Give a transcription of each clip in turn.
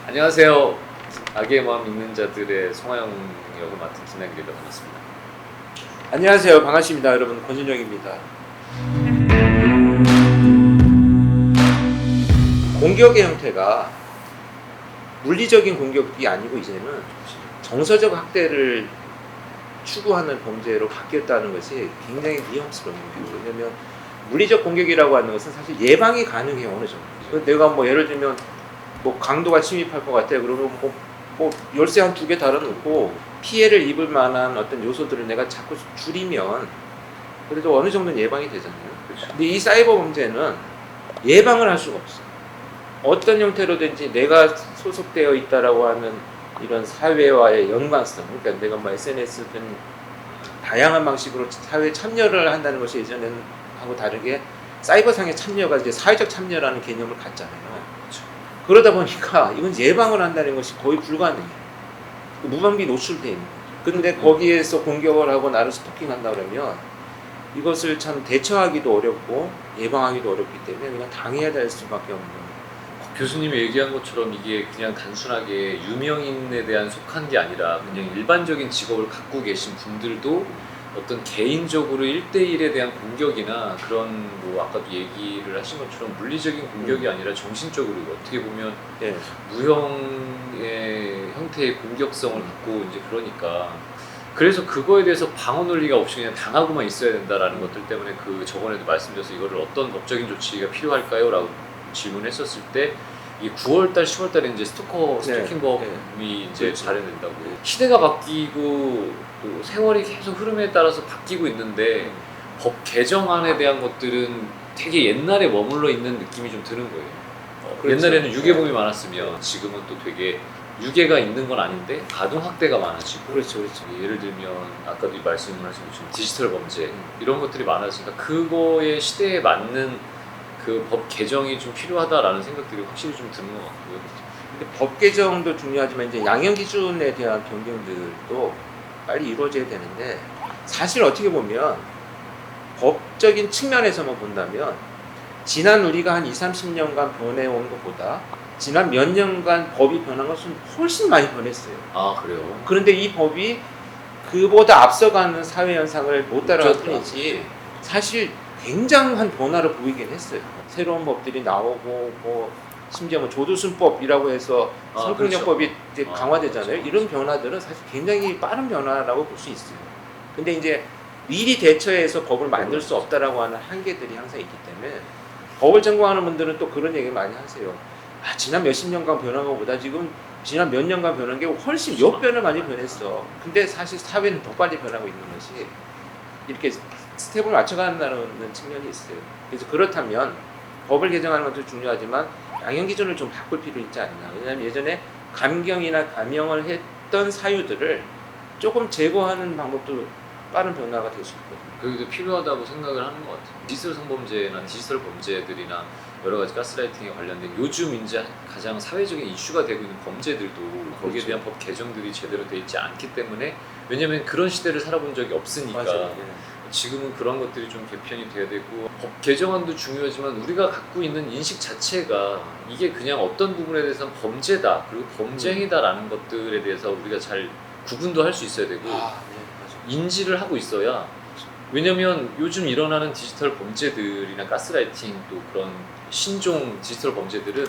안녕하세요. 악의 마음 있는 자들의 송하영 역을 맡은 김남길이라고 반갑습니다. 안녕하세요. 반갑습니다. 여러분 권준영입니다. 공격의 형태가 물리적인 공격이 아니고 이제는 정서적 학대를 추구하는 범죄로 바뀌었다는 것이 굉장히 위험스러운 거예요. 왜냐하면 물리적 공격이라고 하는 것은 사실 예방이 가능해요. 어느 정도. 내가 뭐 예를 들면 뭐 강도가 침입할 것 같아. 그러면 뭐 열쇠 한 2개 달아놓고 피해를 입을 만한 어떤 요소들을 내가 자꾸 줄이면 그래도 어느 정도는 예방이 되잖아요. 그렇죠. 근데 이 사이버 범죄는 예방을 할 수가 없어. 어떤 형태로든지 내가 소속되어 있다라고 하는 이런 사회와의 연관성, 그러니까 내가 뭐 SNS든 다양한 방식으로 사회에 참여를 한다는 것이 예전에는 하고 다르게 사이버상의 참여가 이제 사회적 참여라는 개념을 갖잖아요. 그렇죠. 그러다 보니까 이건 예방을 한다는 것이 거의 불가능해요. 무방비 노출돼 있는 거죠. 근데 거기에서 공격을 하고 나를 스토킹한다 그러면 이것을 참 대처하기도 어렵고 예방하기도 어렵기 때문에 그냥 당해야 될 수밖에 없는 거예요. 교수님이 얘기한 것처럼 이게 그냥 단순하게 유명인에 대한 속한 게 아니라 그냥 일반적인 직업을 갖고 계신 분들도 어떤 개인적으로 1대1에 대한 공격이나 그런 뭐 아까도 얘기를 하신 것처럼 물리적인 공격이 아니라 정신적으로 어떻게 보면 네. 무형의 형태의 공격성을 갖고 이제 그러니까 그래서 그거에 대해서 방어 논리가 없이 그냥 당하고만 있어야 된다라는 것들 때문에 그 저번에도 말씀드려서 이거를 어떤 법적인 조치가 필요할까요? 라고 질문했었을 때 이 9월달, 10월달에 이제 스토킹법이 이제 그렇죠. 발효된다고. 시대가 바뀌고 또 세월이 계속 흐름에 따라서 바뀌고 있는데 법 개정안에 대한 것들은 되게 옛날에 머물러 있는 느낌이 좀 드는 거예요. 그렇죠. 옛날에는 유괴범이 많았으면 지금은 또 되게 유괴가 있는 건 아닌데 아동학대가 많아지고 그렇죠, 그렇죠. 예를 들면 아까도 말씀하신 것처럼 디지털 범죄 이런 것들이 많아지니까 그거의 시대에 맞는 그 법 개정이 좀 필요하다라는 생각들이 확실히 좀 드는 것 같고요. 근데 법 개정도 중요하지만 이제 양형 기준에 대한 변경들도 빨리 이루어져야 되는데 사실 어떻게 보면 법적인 측면에서만 본다면 지난 우리가 한 20-30년간 변해온 것보다 지난 몇 년간 법이 변한 것은 훨씬 많이 변했어요. 아 그래요? 그런데 이 법이 그보다 앞서가는 사회 현상을 못 따라갈 못 뿐이지 사실 굉장한 변화를 보이긴 했어요. 새로운 법들이 나오고 뭐 심지어 뭐 조두순법이라고 해서 성폭력법이 그렇죠. 이제 강화되잖아요. 그렇죠. 이런 변화들은 사실 굉장히 빠른 변화라고 볼 수 있어요. 근데 이제 미리 대처해서 법을 만들 수 없다라고 하는 한계들이 항상 있기 때문에 법을 전공하는 분들은 또 그런 얘기 많이 하세요. 아, 지난 몇십 년간 변한 것보다 지금 지난 몇 년간 변한 게 훨씬 몇 배는 많이 변했어. 근데 사실 사회는 더 빨리 변하고 있는 것이 이렇게 스텝을 맞춰간다는 측면이 있어요. 그래서 그렇다면 법을 개정하는 것도 중요하지만 양형 기준을 좀 바꿀 필요 있지 않나. 왜냐하면 예전에 감경이나 감형을 했던 사유들을 조금 제거하는 방법도 빠른 변화가 될 수 있거든요. 그게 필요하다고 생각을 하는 것 같아요. 디지털 성범죄나 디지털 범죄들이나 여러 가지 가스라이팅에 관련된 요즘 이제 가장 사회적인 이슈가 되고 있는 범죄들도 거기에 그렇죠. 대한 법 개정들이 제대로 돼 있지 않기 때문에 왜냐면 그런 시대를 살아본 적이 없으니까 맞아요. 지금은 그런 것들이 좀 개편이 돼야 되고 법 개정안도 중요하지만 우리가 갖고 있는 인식 자체가 이게 그냥 어떤 부분에 대해서는 범죄다 그리고 범죄행위다라는 것들에 대해서 우리가 잘 구분도 할 수 있어야 되고 네, 맞아요. 인지를 하고 있어야 왜냐면 요즘 일어나는 디지털 범죄들이나 가스라이팅 또 그런 신종 디지털 범죄들은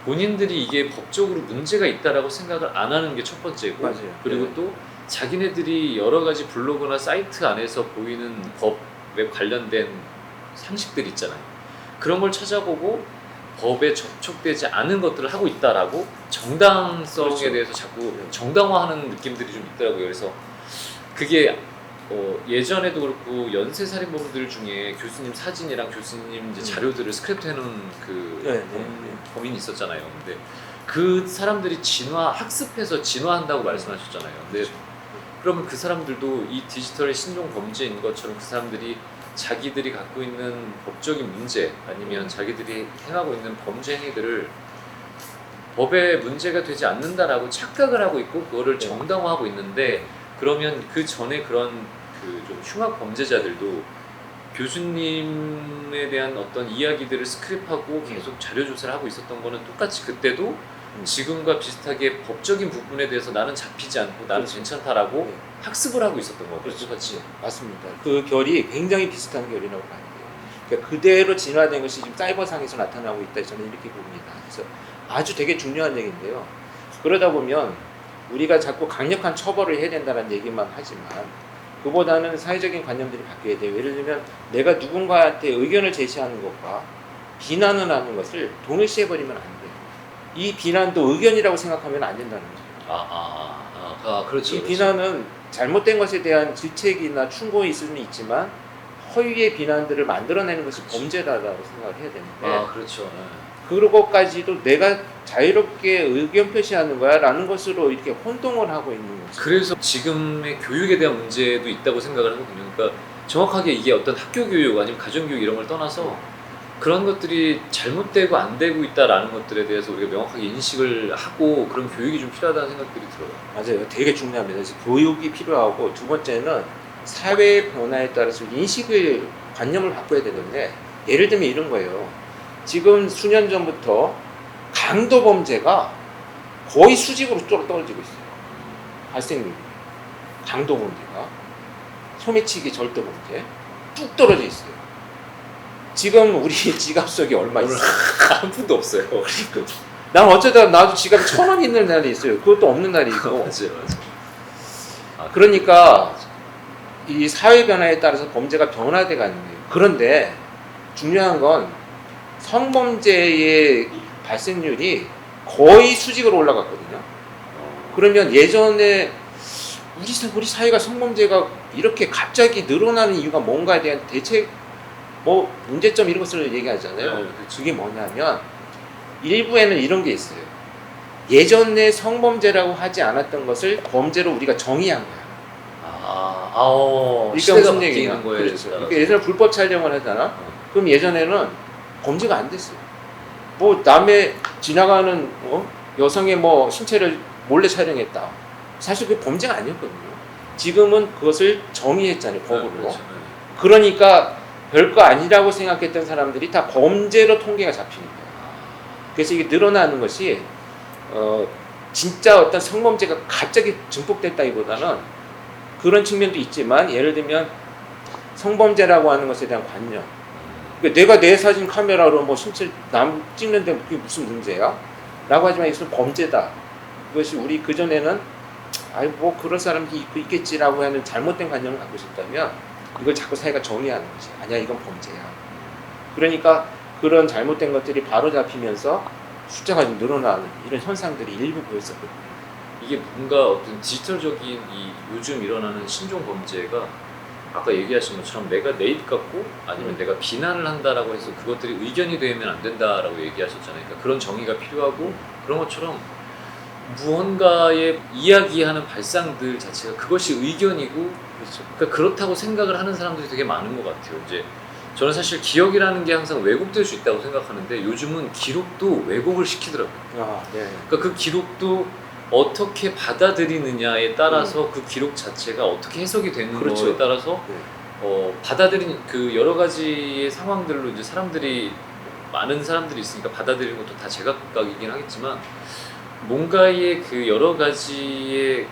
본인들이 이게 법적으로 문제가 있다라고 생각을 안 하는 게 첫 번째고 맞아요. 그리고 네. 또 자기네들이 여러 가지 블로그나 사이트 안에서 보이는 법에 관련된 상식들 있잖아요. 그런 걸 찾아보고 법에 접촉되지 않은 것들을 하고 있다라고 정당성에 그렇죠. 대해서 자꾸 정당화하는 느낌들이 좀 있더라고요. 그래서 그게 예전에도 그렇고 연쇄살인범들 중에 교수님 사진이랑 교수님 이제 자료들을 스크랩해놓은 그 범인이 있었잖아요. 근데 그 사람들이 학습해서 진화한다고 말씀하셨잖아요. 근데 그러면 그 사람들도 이 디지털의 신종 범죄인 것처럼 그 사람들이 자기들이 갖고 있는 법적인 문제 아니면 자기들이 행하고 있는 범죄 행위들을 법에 문제가 되지 않는다라고 착각을 하고 있고 그거를 정당화하고 있는데 그러면 그 전에 그런 그 좀 흉악 범죄자들도 교수님에 대한 어떤 이야기들을 스크립하고 계속 자료 조사를 하고 있었던 거는 똑같이 그때도 지금과 비슷하게 법적인 부분에 대해서 나는 잡히지 않고 나는 그렇죠. 괜찮다라고 네. 학습을 하고 있었던 것 같아요. 그렇죠. 똑같이. 맞습니다. 그 결이 굉장히 비슷한 결이라고 봐야 돼요. 그러니까 그대로 진화된 것이 지금 사이버상에서 나타나고 있다. 저는 이렇게 봅니다. 그래서 아주 되게 중요한 얘기인데요. 그러다 보면 우리가 자꾸 강력한 처벌을 해야 된다는 얘기만 하지만 그보다는 사회적인 관념들이 바뀌어야 돼요. 예를 들면 내가 누군가한테 의견을 제시하는 것과 비난을 하는 것을 동일시해버리면 안 돼요. 이 비난도 의견이라고 생각하면 안 된다는 거죠. 그렇죠. 이 그렇죠. 비난은 잘못된 것에 대한 질책이나 충고일 수는 있지만 허위의 비난들을 만들어내는 것이 그렇죠. 범죄다라고 생각을 해야 되는데 그렇죠. 네. 그것까지도 내가 자유롭게 의견 표시하는 거야 라는 것으로 이렇게 혼동을 하고 있는 거죠. 그래서 지금의 교육에 대한 문제도 있다고 생각을 하거든요. 그러니까 정확하게 이게 어떤 학교 교육 아니면 가정 교육 이런 걸 떠나서 그런 것들이 잘못되고 안 되고 있다라는 것들에 대해서 우리가 명확하게 인식을 하고 그런 교육이 좀 필요하다는 생각들이 들어요. 맞아요. 되게 중요합니다. 그래서 교육이 필요하고 두 번째는 사회 변화에 따라서 인식을 관념을 바꿔야 되는데 예를 들면 이런 거예요. 지금 수년 전부터 강도 범죄가 거의 수직으로 떨어지고 있어요. 발생률이. 강도 범죄가. 소매치기 절도 범죄 뚝 떨어져 있어요. 지금 우리 지갑 속에 얼마 있어요? 한 푼도 없어요. 그러니까. 난 어쩌다 나도 지갑에 1,000원 있는 날이 있어요. 그것도 없는 날이 있고. 맞아요. 그러니까 이 사회 변화에 따라서 범죄가 변화돼 가는 거예요. 그런데 중요한 건 성범죄의 발생률이 거의 수직으로 올라갔거든요. 그러면 예전에 우리 사회가 성범죄가 이렇게 갑자기 늘어나는 이유가 뭔가에 대한 대책 뭐 문제점 이런 것을 얘기하잖아요. 네, 그게 뭐냐면 일부에는 이런 게 있어요. 예전에 성범죄라고 하지 않았던 것을 범죄로 우리가 정의한 거야. 그러니까 그러니까 무슨 얘기냐? 거에 그렇죠. 따라서. 그러니까 예전에 불법 촬영을 하잖아. 그럼 예전에는 범죄가 안 됐어요. 뭐 남의 지나가는 여성의 뭐 신체를 몰래 촬영했다. 사실 그게 범죄가 아니었거든요. 지금은 그것을 정의했잖아요, 법으로. 그렇죠. 그러니까 별거 아니라고 생각했던 사람들이 다 범죄로 통계가 잡히는 거예요. 그래서 이게 늘어나는 것이 진짜 어떤 성범죄가 갑자기 증폭됐다기보다는 그런 측면도 있지만 예를 들면 성범죄라고 하는 것에 대한 관념. 그러니까 내가 내 사진 카메라로 뭐 신체 남 찍는데 그게 무슨 문제야? 라고 하지만 이것은 범죄다. 그것이 우리 그전에는 아이 뭐 그런 사람이 있겠지라고 하는 잘못된 관념을 갖고 있었다면 이걸 자꾸 사회가 정의하는 거지. 아니야 이건 범죄야. 그러니까 그런 잘못된 것들이 바로 잡히면서 숫자가 좀 늘어나는 이런 현상들이 일부 보였었거든요. 이게 뭔가 어떤 디지털적인 이 요즘 일어나는 신종 범죄가 아까 얘기하신 것처럼 내가 내 입 같고 아니면 내가 비난을 한다라고 해서 그것들이 의견이 되면 안 된다라고 얘기하셨잖아요. 그러니까 그런 정의가 필요하고 그런 것처럼 무언가의 이야기하는 발상들 자체가 그것이 의견이고 그렇죠. 그러니까 그렇다고 생각을 하는 사람들이 되게 많은 것 같아요. 이제 저는 사실 기억이라는 게 항상 왜곡될 수 있다고 생각하는데 요즘은 기록도 왜곡을 시키더라고요. 아, 네. 그러니까 그 기록도 어떻게 받아들이느냐에 따라서 그 기록 자체가 어떻게 해석이 되는 그렇죠. 거에 따라서 네. 받아들인 그 여러 가지의 상황들로 이제 사람들이 많은 사람들이 있으니까 받아들이는 것도 다 제각각이긴 하겠지만 뭔가의 그 여러 가지의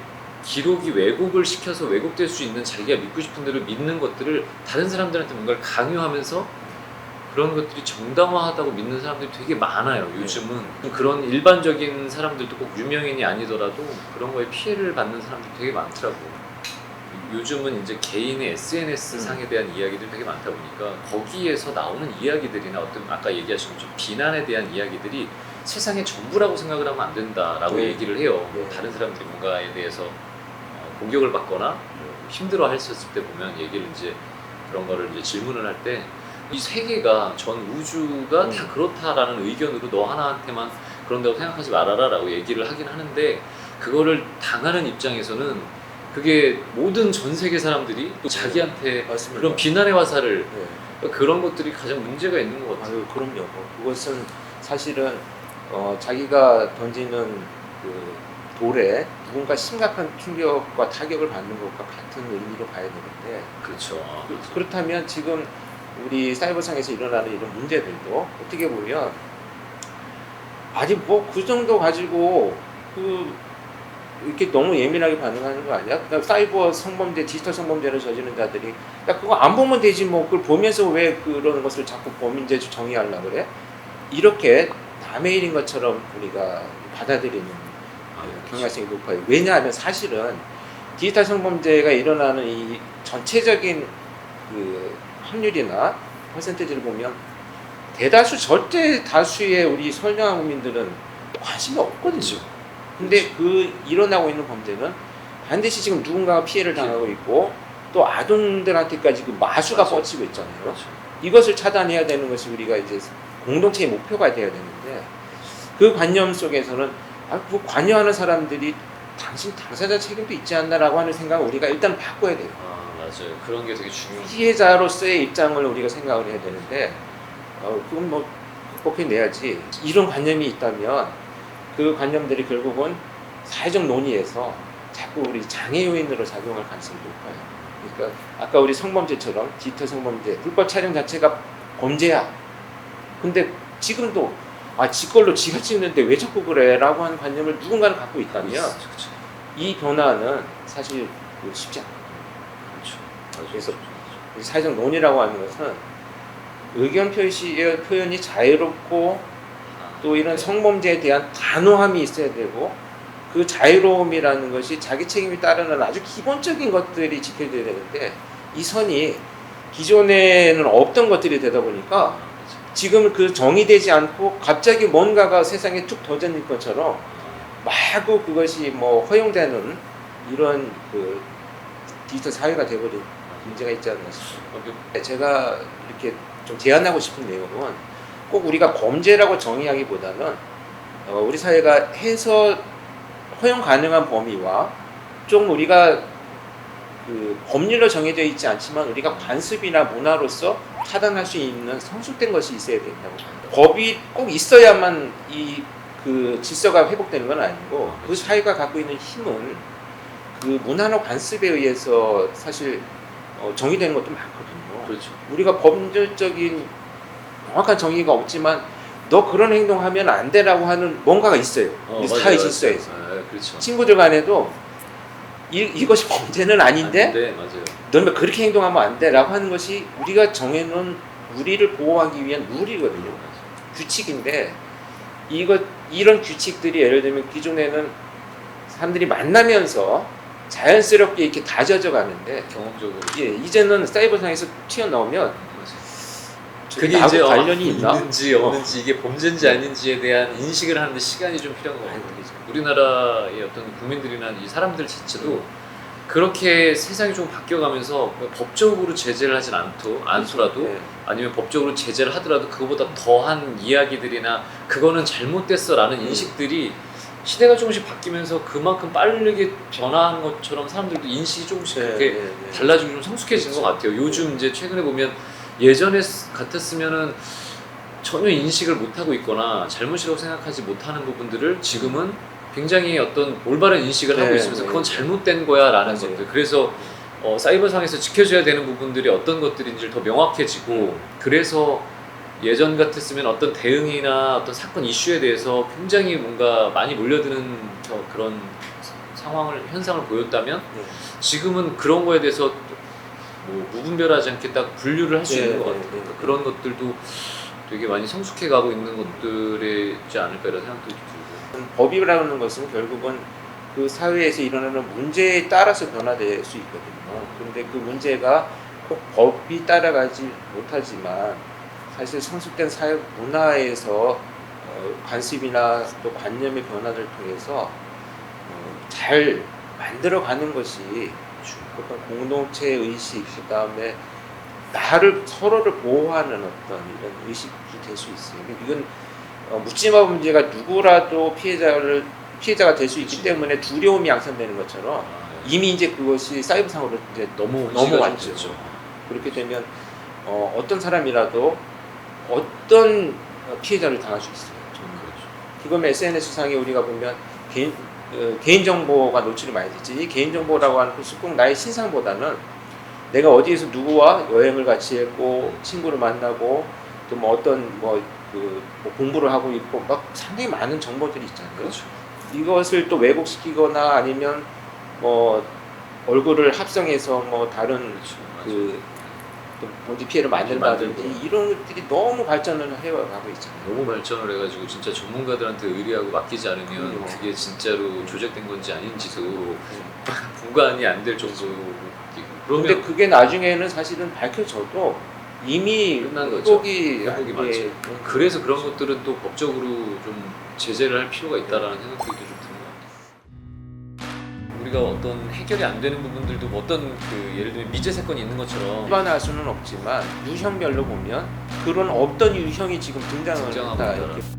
기록이 왜곡을 시켜서 왜곡될 수 있는 자기가 믿고 싶은 대로 믿는 것들을 다른 사람들한테 뭔가를 강요하면서 그런 것들이 정당화하다고 믿는 사람들이 되게 많아요. 요즘은 그런 일반적인 사람들도 꼭 유명인이 아니더라도 그런 거에 피해를 받는 사람들이 되게 많더라고요. 요즘은 이제 개인의 SNS 상에 대한 이야기들이 되게 많다 보니까 거기에서 나오는 이야기들이나 어떤 아까 얘기하신 것처럼 비난에 대한 이야기들이 세상의 전부라고 생각을 하면 안 된다라고 네. 얘기를 해요. 네. 다른 사람들이 뭔가에 대해서 공격을 받거나 힘들어 했었을 때 보면 얘기를 이제 그런 거를 이제 질문을 할 때 이 세계가 전 우주가 다 그렇다라는 의견으로 너 하나한테만 그런다고 생각하지 말아라라고 얘기를 하긴 하는데 그거를 당하는 입장에서는 그게 모든 전 세계 사람들이 또 자기한테 맞습니다. 그런 비난의 화살을 네. 그러니까 그런 것들이 가장 문제가 있는 것 같아요. 아유, 그럼요. 그것은 사실은 자기가 던지는 그 돌에 누군가 심각한 충격과 타격을 받는 것과 같은 의미로 봐야 되는데 그렇죠. 그렇다면 지금 우리 사이버상에서 일어나는 이런 문제들도 어떻게 보면 아니 뭐 그 정도 가지고 그 이렇게 너무 예민하게 반응하는 거 아니야? 그러니까 사이버 성범죄, 디지털 성범죄를 저지른 자들이 야 그거 안 보면 되지 뭐 그걸 보면서 왜 그러는 것을 자꾸 범인죄 정의하려고 그래? 이렇게 남의 일인 것처럼 우리가 받아들이는 경향성이 높아요. 왜냐하면 사실은 디지털 성범죄가 일어나는 이 전체적인 그 확률이나 퍼센테이지를 보면 대다수 절대 다수의 우리 선량한 국민들은 관심이 없거든요. 근데 그 일어나고 있는 범죄는 반드시 지금 누군가가 피해를 당하고 있고 또 아동들한테까지 그 마수가 맞아. 뻗치고 있잖아요. 그렇죠. 이것을 차단해야 되는 것이 우리가 이제 공동체의 목표가 돼야 되는데 그 관념 속에서는 뭐 관여하는 사람들이 당신 당사자 책임도 있지 않나라고 하는 생각을 우리가 일단 바꿔야 돼요. 맞아요. 그런 게 되게 중요해요. 피해자로서의 입장을 우리가 생각을 해야 되는데 그건 뭐 극복해내야지. 이런 관념이 있다면 그 관념들이 결국은 사회적 논의에서 자꾸 우리 장애 요인으로 작용할 가능성이 높아요. 그러니까 아까 우리 성범죄처럼 디지털 성범죄, 불법 촬영 자체가 범죄야. 근데 지금도 지 걸로 지가 찍는데 왜 자꾸 그래? 라고 하는 관념을 누군가는 갖고 있다면 그렇죠. 이 변화는 사실 쉽지 않거든요. 그렇죠. 그래서 우리 사회적 논의라고 하는 것은 의견 표현이 자유롭고 또 이런 성범죄에 대한 단호함이 있어야 되고 그 자유로움이라는 것이 자기 책임이 따르는 아주 기본적인 것들이 지켜져야 되는데 이 선이 기존에는 없던 것들이 되다 보니까 지금 그 정의되지 않고 갑자기 뭔가가 세상에 툭 터진 것처럼 마구 그것이 뭐 허용되는 이런 그 디지털 사회가 되어버린 문제가 있지 않나 싶습니다. 제가 이렇게 좀 제안하고 싶은 내용은 꼭 우리가 범죄라고 정의하기보다는 우리 사회가 해서 허용 가능한 범위와 좀 우리가 그 법률로 정해져 있지 않지만 우리가 관습이나 문화로서 차단할 수 있는 성숙된 것이 있어야 된다고 합니다. 법이 꼭 있어야만 이 그 질서가 회복되는 건 아니고 그 사회가 갖고 있는 힘은 그 문화나 관습에 의해서 사실 정의되는 것도 많거든요. 그렇죠. 우리가 법률적인 정확한 정의가 없지만 너 그런 행동하면 안 돼라고 하는 뭔가가 있어요. 우리 사회 질서에서. 그렇죠. 친구들 간에도 이것이 범죄는 아닌데 네, 맞아요. 너는 그렇게 행동하면 안 돼라고 하는 것이 우리가 정해놓은 우리를 보호하기 위한 룰이거든요. 규칙인데 이런 규칙들이 예를 들면 기존에는 사람들이 만나면서 자연스럽게 이렇게 다져져 가는데 경험적으로. 이제는 사이버상에서 튀어나오면 그게 나하고 이제 관련이 있나? 있는지 없는지 이게 범죄인지 아닌지에 대한 인식을 하는데 시간이 좀 필요한 것 같아요. 우리나라의 어떤 국민들이나 이 사람들 자체도 그렇게 세상이 좀 바뀌어가면서 법적으로 제재를 하진 않더라도 네. 아니면 법적으로 제재를 하더라도 그거보다 더한 이야기들이나 그거는 잘못됐어라는 인식들이 시대가 조금씩 바뀌면서 그만큼 빠르게 변화한 것처럼 사람들도 인식이 조금씩 그렇게 달라지고 좀 성숙해진 것 같아요. 요즘 이제 최근에 보면 예전에 같았으면은 전혀 인식을 못하고 있거나 잘못이라고 생각하지 못하는 부분들을 지금은 굉장히 어떤 올바른 인식을 하고 있으면서 그건 잘못된 거야 라는 것들. 그래서 사이버상에서 지켜줘야 되는 부분들이 어떤 것들인지를 더 명확해지고 그래서 예전 같았으면 어떤 대응이나 어떤 사건 이슈에 대해서 굉장히 뭔가 많이 몰려드는 그런 현상을 보였다면 지금은 그런 거에 대해서 뭐 무분별하지 않게 딱 분류를 할 수 있는 것 같아요. 그러니까 그런 것들도 되게 많이 성숙해 가고 있는 것들이지 않을까 이런 생각도 들고. 법이라는 것은 결국은 그 사회에서 일어나는 문제에 따라서 변화될 수 있거든요. 그런데 그 문제가 꼭 법이 따라가지 못하지만 사실 성숙된 사회 문화에서 관습이나 또 관념의 변화를 통해서 잘 만들어가는 것이 어떤 공동체 의식, 그 다음에 서로를 보호하는 어떤 이런 의식이 될 수 있어요. 이건 묻지마 문제가 누구라도 피해자가 될 수 있기 때문에 두려움이 양산되는 것처럼 이미 이제 그것이 사이버상으로 이제 넘어왔죠. 그렇게 되면 어떤 사람이라도 어떤 피해자를 당할 수 있어요. 지금 SNS상에 우리가 보면 개인 정보가 노출이 많이 되지. 이 개인 정보라고 하는 것은 꼭 나의 신상보다는 내가 어디에서 누구와 여행을 같이 했고 친구를 만나고 또 뭐 어떤 뭐 뭐 공부를 하고 있고 막 상당히 많은 정보들이 있잖아요. 그렇죠. 이것을 또 왜곡시키거나 아니면 뭐 얼굴을 합성해서 뭐 다른 그렇죠. 그 본지 피해를 만든다든지 이런 것들이 너무 발전을 해가고 있잖아요. 너무 발전을 해가지고 진짜 전문가들한테 의뢰하고 맡기지 않으면 그게 진짜로 조작된 건지 아닌지도 구간이 안 될 정도로 느끼고. 근데 그러면 그게 나중에는 사실은 밝혀져도 이미 끝난 거죠. 회복이 회복이 많죠. 그래서 그런 것들은 또 법적으로 좀 제재를 할 필요가 있다라는 생각도 좀 드는 것 같아요. 우리가 어떤 해결이 안 되는 부분들도 뭐 어떤 그 예를 들면 미제 사건이 있는 것처럼 일반화할 수는 없지만 유형별로 보면 그런 없던 유형이 지금 등장을 등장하고 했다 있다라는. 이렇게